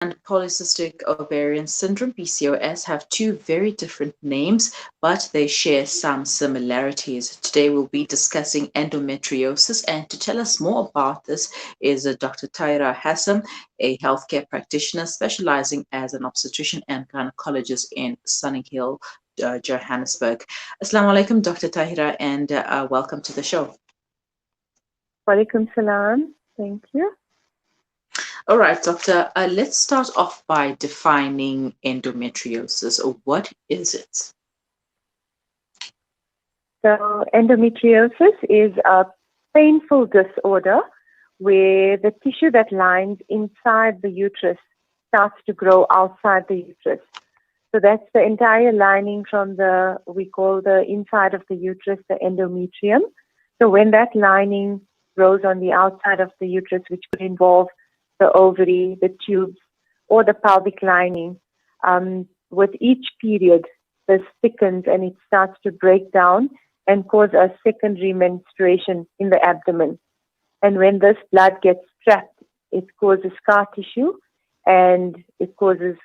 And polycystic ovarian syndrome, PCOS, have two very different names, but they share some similarities. Today we'll be discussing endometriosis, and to tell us more about this is Dr. Taheera Hassim, a healthcare practitioner specializing as an obstetrician and gynecologist in Sunninghill, Johannesburg. Assalamu alaikum, Dr. Taheera, and welcome to the show. Walaikum salam. Thank you. All right, doctor, let's start off by defining endometriosis. What is it? So endometriosis is a painful disorder where the tissue that lines inside the uterus starts to grow outside the uterus. So that's the entire lining from we call the inside of the uterus, the endometrium. So when that lining grows on the outside of the uterus, which could involve the ovary, the tubes, or the pelvic lining, with each period, this thickens and it starts to break down and cause a secondary menstruation in the abdomen. And when this blood gets trapped, it causes scar tissue and it causes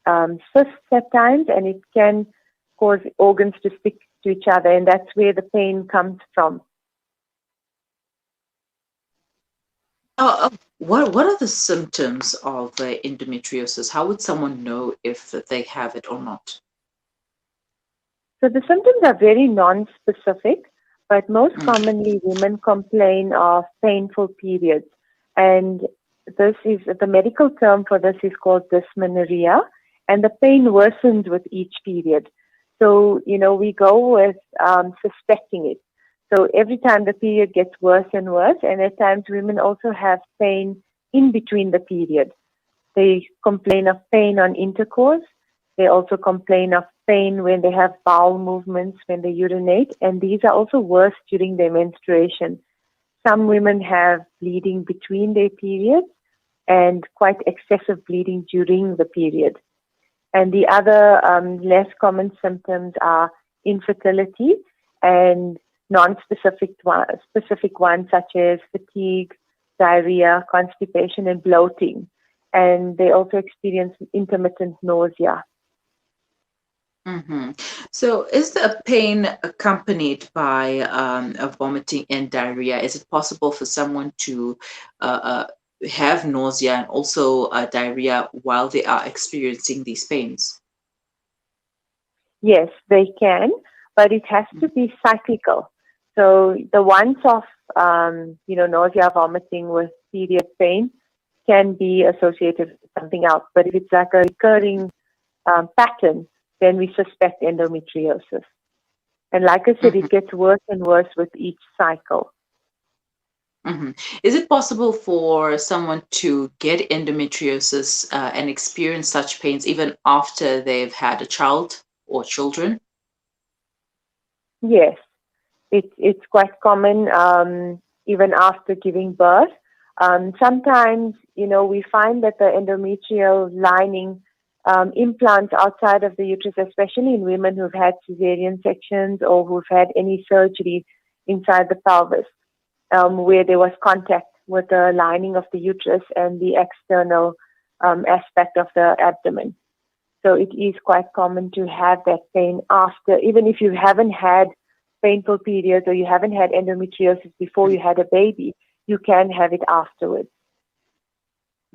cysts at times, and it can cause organs to stick to each other, and that's where the pain comes from. What are the symptoms of endometriosis? How would someone know if they have it or not? So the symptoms are very non-specific, but most commonly women complain of painful periods. And this is the medical term for this is called dysmenorrhea, and the pain worsens with each period. So, we go with suspecting it. So every time the period gets worse and worse, and at times women also have pain in between the period. They complain of pain on intercourse. They also complain of pain when they have bowel movements, when they urinate, and these are also worse during their menstruation. Some women have bleeding between their periods and quite excessive bleeding during the period. And the other less common symptoms are infertility and non-specific specific ones such as fatigue, diarrhea, constipation, and bloating. And they also experience intermittent nausea. Mm-hmm. So is the pain accompanied by vomiting and diarrhea? Is it possible for someone to have nausea and also diarrhea while they are experiencing these pains? Yes, they can, but it has to be cyclical. So the once-off, nausea, vomiting with period pain can be associated with something else. But if it's like a recurring pattern, then we suspect endometriosis. And like I said, it gets worse and worse with each cycle. Mm-hmm. Is it possible for someone to get endometriosis and experience such pains even after they've had a child or children? Yes, it's quite common even after giving birth. Sometimes, we find that the endometrial lining implants outside of the uterus, especially in women who've had cesarean sections or who've had any surgery inside the pelvis, where there was contact with the lining of the uterus and the external aspect of the abdomen. So it is quite common to have that pain after, even if you haven't had painful periods or you haven't had endometriosis before you had a baby, you can have it afterwards.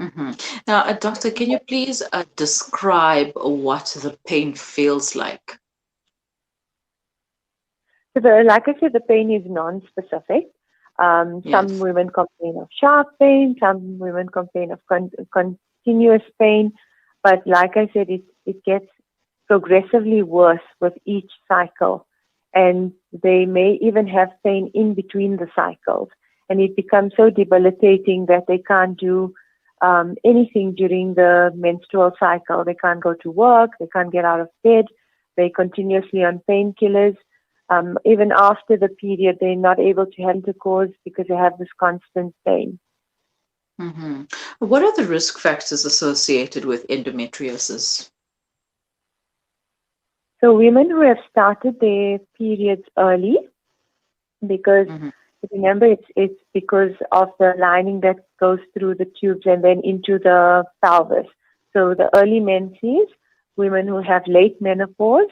Mm-hmm. Now, doctor, can you please describe what the pain feels like? So, like I said, the pain is non-specific. Some women complain of sharp pain, some women complain of continuous pain, but like I said, it gets progressively worse with each cycle, and they may even have pain in between the cycles, and it becomes so debilitating that they can't do anything during the menstrual cycle. They can't go to work, they can't get out of bed, they're continuously on painkillers. Even after the period, they're not able to have intercourse because they have this constant pain. Mm-hmm. What are the risk factors associated with endometriosis? So women who have started their periods early, because remember it's because of the lining that goes through the tubes and then into the pelvis. So the early menses, women who have late menopause,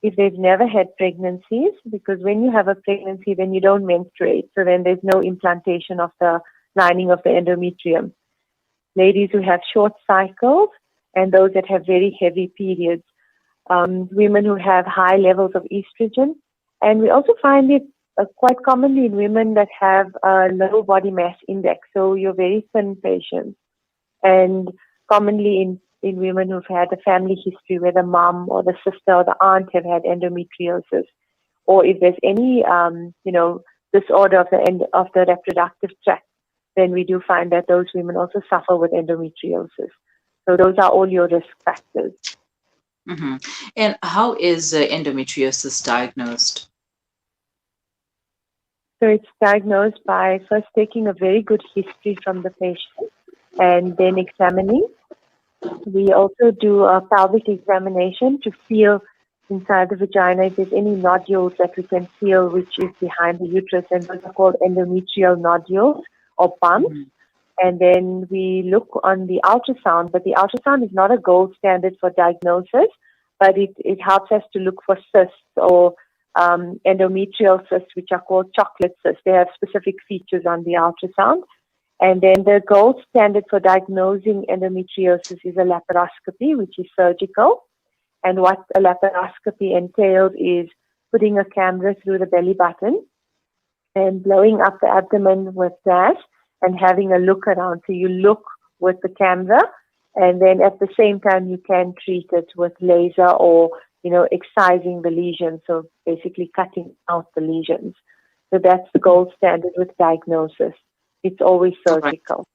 if they've never had pregnancies, because when you have a pregnancy, then you don't menstruate. So then there's no implantation of the lining of the endometrium. Ladies who have short cycles and those that have very heavy periods. Women who have high levels of estrogen. And we also find it quite commonly in women that have a low body mass index. So you're very thin patients. And commonly in women who've had a family history where the mom or the sister or the aunt have had endometriosis, or if there's any, disorder of the end of the reproductive tract, then we do find that those women also suffer with endometriosis. So those are all your risk factors. Mm-hmm. And how is endometriosis diagnosed? So it's diagnosed by first taking a very good history from the patient and then examining. We also do a pelvic examination to feel inside the vagina if there's any nodules that we can feel which is behind the uterus, and those are called endometrial nodules or bumps. Mm-hmm. And then we look on the ultrasound, but the ultrasound is not a gold standard for diagnosis, but it helps us to look for cysts or endometrial cysts, which are called chocolate cysts. They have specific features on the ultrasound. And then the gold standard for diagnosing endometriosis is a laparoscopy, which is surgical. And what a laparoscopy entails is putting a camera through the belly button and blowing up the abdomen with gas and having a look around. So you look with the camera, and then at the same time you can treat it with laser or, excising the lesion. So basically cutting out the lesions. So that's the gold standard with diagnosis. It's always surgical.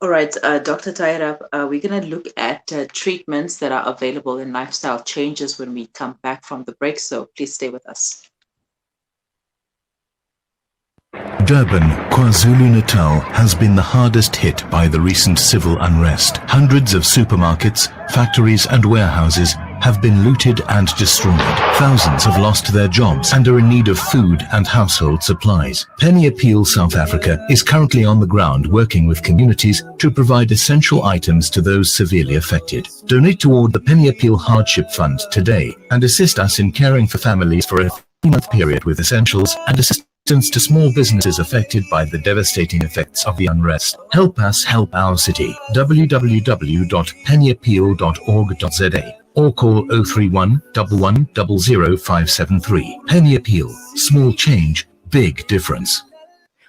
All right, Dr. Taheera, we're going to look at treatments that are available in lifestyle changes when we come back from the break. So please stay with us. Durban, KwaZulu-Natal has been the hardest hit by the recent civil unrest. Hundreds of supermarkets, factories and warehouses have been looted and destroyed. Thousands have lost their jobs and are in need of food and household supplies. Penny Appeal South Africa is currently on the ground working with communities to provide essential items to those severely affected. Donate toward the Penny Appeal Hardship Fund today and assist us in caring for families for a 3-month period with essentials and assistance to small businesses affected by the devastating effects of the unrest. Help us help our city. www.pennyappeal.org.za or call 031 11 00 573. Penny Appeal. Small change, big difference.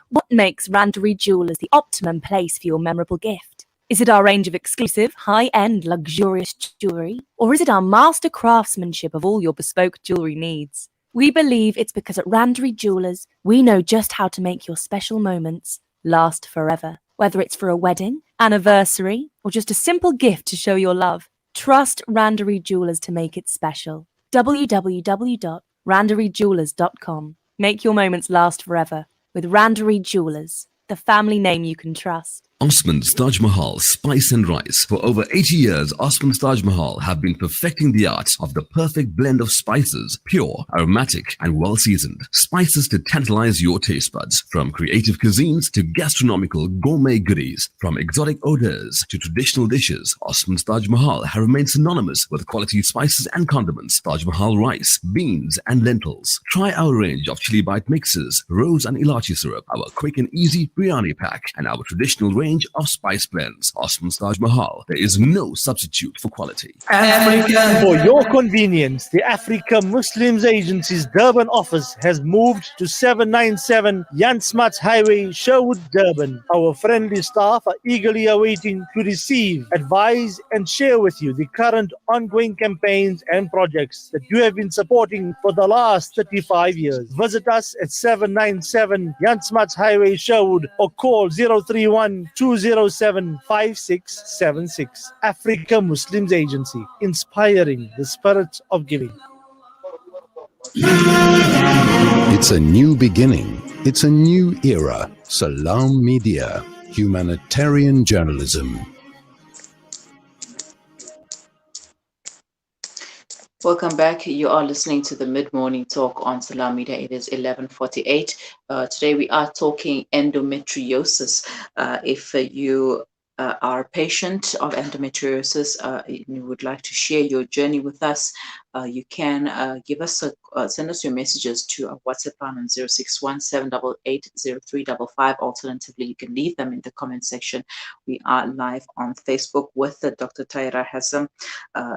What makes Randery Jewelers the optimum place for your memorable gift? Is it our range of exclusive, high-end, luxurious jewellery? Or is it our master craftsmanship of all your bespoke jewellery needs? We believe it's because at Randery Jewelers, we know just how to make your special moments last forever. Whether it's for a wedding, anniversary, or just a simple gift to show your love, trust Randery Jewelers to make it special. www.randeryjewelers.com. Make your moments last forever with Randery Jewelers, the family name you can trust. Osman's Taj Mahal Spice and Rice. For over 80 years, Osman's Taj Mahal have been perfecting the art of the perfect blend of spices, pure, aromatic, and well-seasoned. Spices to tantalize your taste buds. From creative cuisines to gastronomical gourmet goodies, from exotic odors to traditional dishes, Osman's Taj Mahal have remained synonymous with quality spices and condiments. Taj Mahal rice, beans, and lentils. Try our range of chili bite mixes, rose and ilachi syrup, our quick and easy biryani pack, and our traditional range of spice blends. Osman's Taj Mahal. There is no substitute for quality. Africa. For your convenience, the Africa Muslims Agency's Durban office has moved to 797 Jan Smuts Highway, Sherwood, Durban. Our friendly staff are eagerly awaiting to receive, advise, and share with you the current ongoing campaigns and projects that you have been supporting for the last 35 years. Visit us at 797 Jan Smuts Highway, Sherwood, or call 031 207 5676. Africa Muslims Agency, inspiring the spirit of giving. It's a new beginning. It's a new era. Salam Media, humanitarian journalism. Welcome back. You are listening to the mid-morning talk on Salam Media. It is 11:48. Today we are talking endometriosis. If you our patient of endometriosis, you would like to share your journey with us, you can send us your messages to our WhatsApp line on 061-788-0355. Alternatively, you can leave them in the comment section. We are live on Facebook with Dr. Taheera Hassim,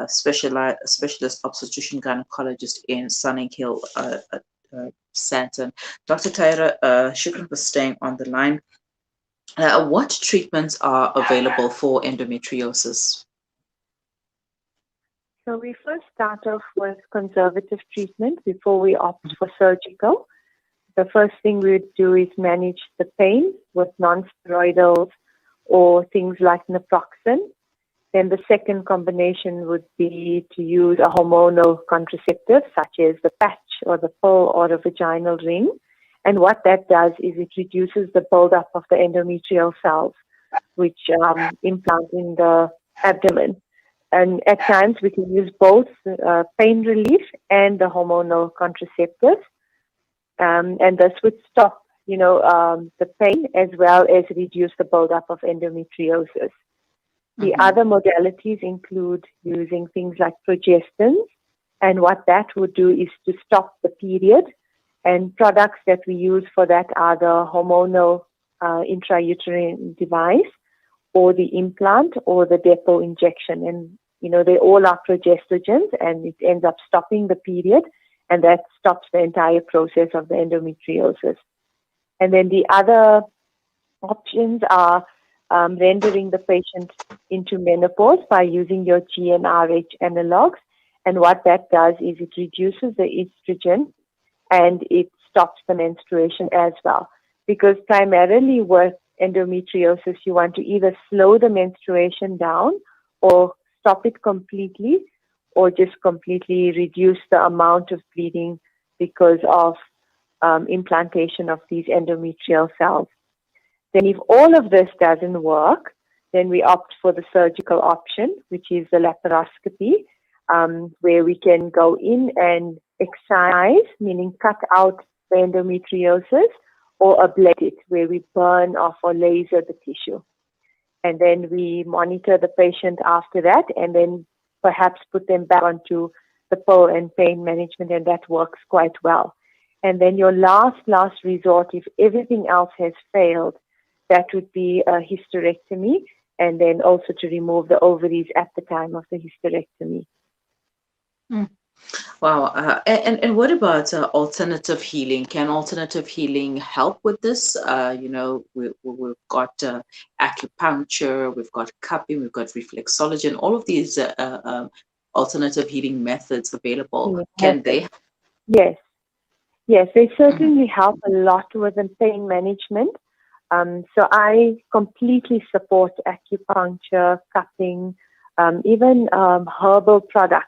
specialist obstetrician gynecologist in Sunning Hill, Sandton. Dr. Taheera, shukran for staying on the line. What treatments are available for endometriosis? So we first start off with conservative treatment before we opt for surgical. The first thing we would do is manage the pain with non-steroidals or things like naproxen. Then the second combination would be to use a hormonal contraceptive such as the patch or the pill or the vaginal ring. And what that does is it reduces the buildup of the endometrial cells, which implant in the abdomen. And at times we can use both pain relief and the hormonal contraceptives. And this would stop, the pain as well as reduce the buildup of endometriosis. The other modalities include using things like progestins. And what that would do is to stop the period. And products that we use for that are the hormonal intrauterine device or the implant or the depot injection. And, they all are progestogens and it ends up stopping the period and that stops the entire process of the endometriosis. And then the other options are rendering the patient into menopause by using your GnRH analogs. And what that does is it reduces the estrogen and it stops the menstruation as well. Because primarily with endometriosis, you want to either slow the menstruation down or stop it completely or just completely reduce the amount of bleeding because of implantation of these endometrial cells. Then if all of this doesn't work, then we opt for the surgical option, which is the laparoscopy, where we can go in and excise, meaning cut out the endometriosis, or ablate it, where we burn off or laser the tissue. And then we monitor the patient after that, and then perhaps put them back onto the pill and pain management, and that works quite well. And then your last resort, if everything else has failed, that would be a hysterectomy, and then also to remove the ovaries at the time of the hysterectomy. Wow. And what about alternative healing? Can alternative healing help with this? We've got acupuncture, we've got cupping, we've got reflexology, and all of these alternative healing methods available. Can they? Yes, they certainly help a lot with the pain management. So I completely support acupuncture, cupping, even herbal products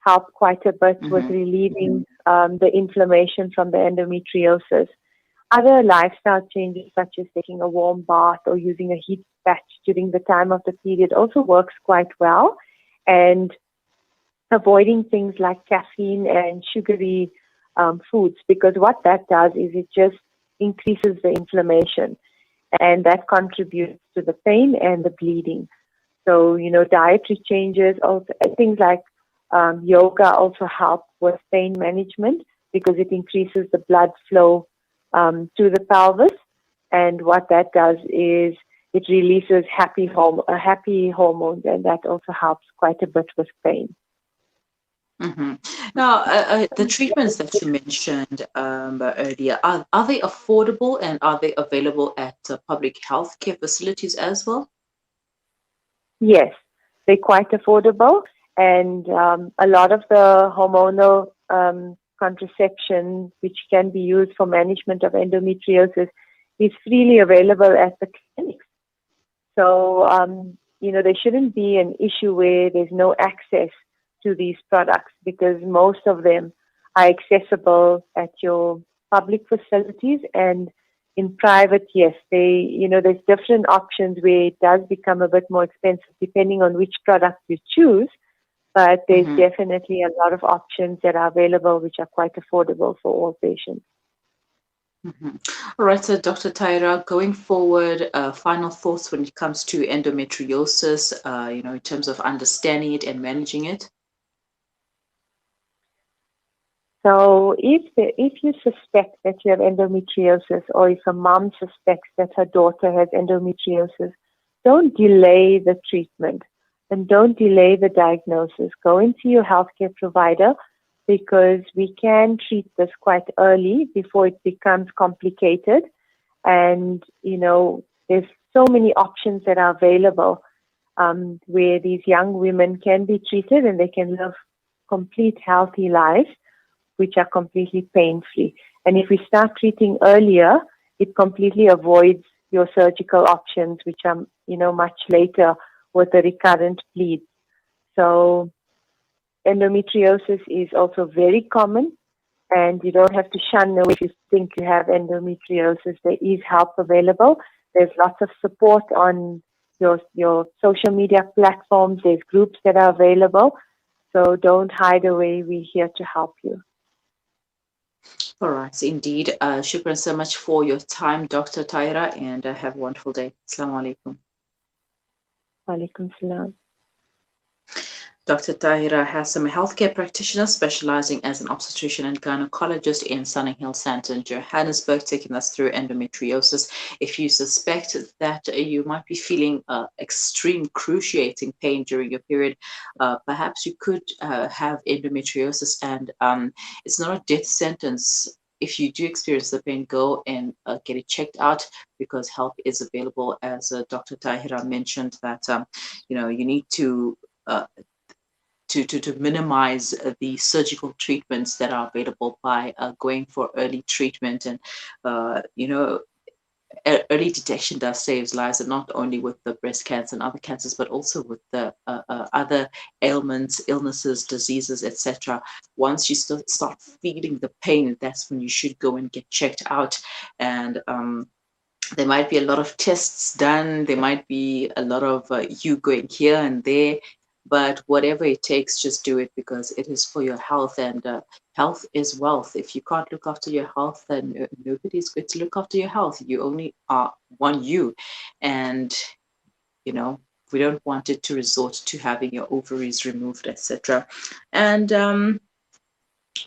help quite a bit with relieving the inflammation from the endometriosis. Other lifestyle changes such as taking a warm bath or using a heat patch during the time of the period also works quite well. And avoiding things like caffeine and sugary foods, because what that does is it just increases the inflammation and that contributes to the pain and the bleeding. So, dietary changes, also things like yoga also help with pain management because it increases the blood flow to the pelvis. And what that does is it releases happy hormones, and that also helps quite a bit with pain. Now, the treatments that you mentioned earlier, are they affordable and are they available at public health care facilities as well? Yes, they're quite affordable. And a lot of the hormonal contraception, which can be used for management of endometriosis, is freely available at the clinics. So, there shouldn't be an issue where there's no access to these products because most of them are accessible at your public facilities, and in private, yes, there's different options where it does become a bit more expensive depending on which product you choose. But there's definitely a lot of options that are available which are quite affordable for all patients. Mhm. All right, so Dr. Taheera, going forward, final thoughts when it comes to endometriosis, in terms of understanding it and managing it? So if you suspect that you have endometriosis, or if a mom suspects that her daughter has endometriosis, don't delay the treatment and don't delay the diagnosis. Go into your healthcare provider, because we can treat this quite early before it becomes complicated. And, there's so many options that are available, where these young women can be treated and they can live complete healthy lives which are completely pain-free. And if we start treating earlier, it completely avoids your surgical options, which are, much later with the recurrent bleeds. So endometriosis is also very common, and you don't have to shun away if you think you have endometriosis. There is help available. There's lots of support on your social media platforms. There's groups that are available. So don't hide away. We're here to help you. All right, indeed. Shukran so much for your time, Dr. Taheera, and have a wonderful day. Assalamu alaikum. Walaikum salam. Dr. Taheera Hassim, a healthcare practitioner specializing as an obstetrician and gynecologist in Sunning Hill Center in Johannesburg, taking us through endometriosis. If you suspect that you might be feeling extreme cruciating pain during your period, perhaps you could have endometriosis, and it's not a death sentence. If you do experience the pain, go and get it checked out, because help is available. As Dr. Taheera mentioned, that you need uh, to minimize the surgical treatments that are available by going for early treatment. And early detection does save lives, and not only with the breast cancer and other cancers, but also with the other ailments, illnesses, diseases, etc. Once you start feeling the pain, that's when you should go and get checked out. And there might be a lot of tests done. There might be a lot of you going here and there, but whatever it takes, just do it, because it is for your health, and health is wealth. If you can't look after your health, then nobody's going to look after your health. You only are one you, and we don't want it to resort to having your ovaries removed, etc. And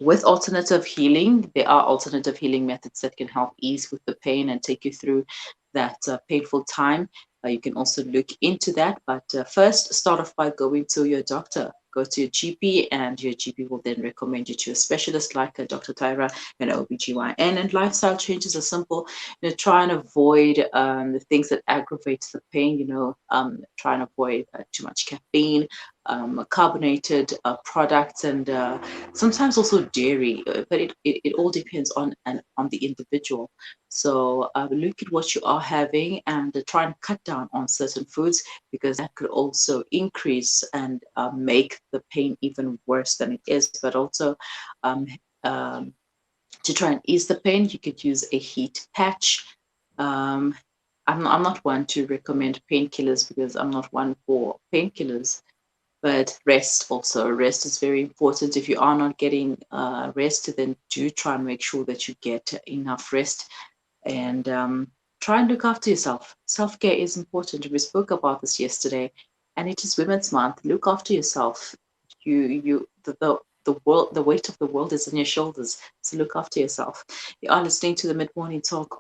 with alternative healing, there are alternative healing methods that can help ease with the pain and take you through that painful time. You can also look into that, but first start off by going to your doctor. Go to your GP, and your GP will then recommend you to a specialist like Dr. Taheera, an OBGYN. And lifestyle changes are simple. Try and avoid the things that aggravate the pain. Try and avoid too much caffeine, carbonated products, and sometimes also dairy. But it all depends on the individual. So look at what you are having, and try and cut down on certain foods, because that could also increase and make the pain even worse than it is. But also, um, um, to try and ease the pain, you could use a heat patch. Um, I'm not one to recommend painkillers, because I'm not one for painkillers. But rest also. Rest is very important. If you are not getting rest, then do try and make sure that you get enough rest, and try and look after yourself. Self-care is important. We spoke about this yesterday, and it is Women's Month. Look after yourself. The world, the weight of the world is on your shoulders. So look after yourself. You are listening to the Mid Morning Talk on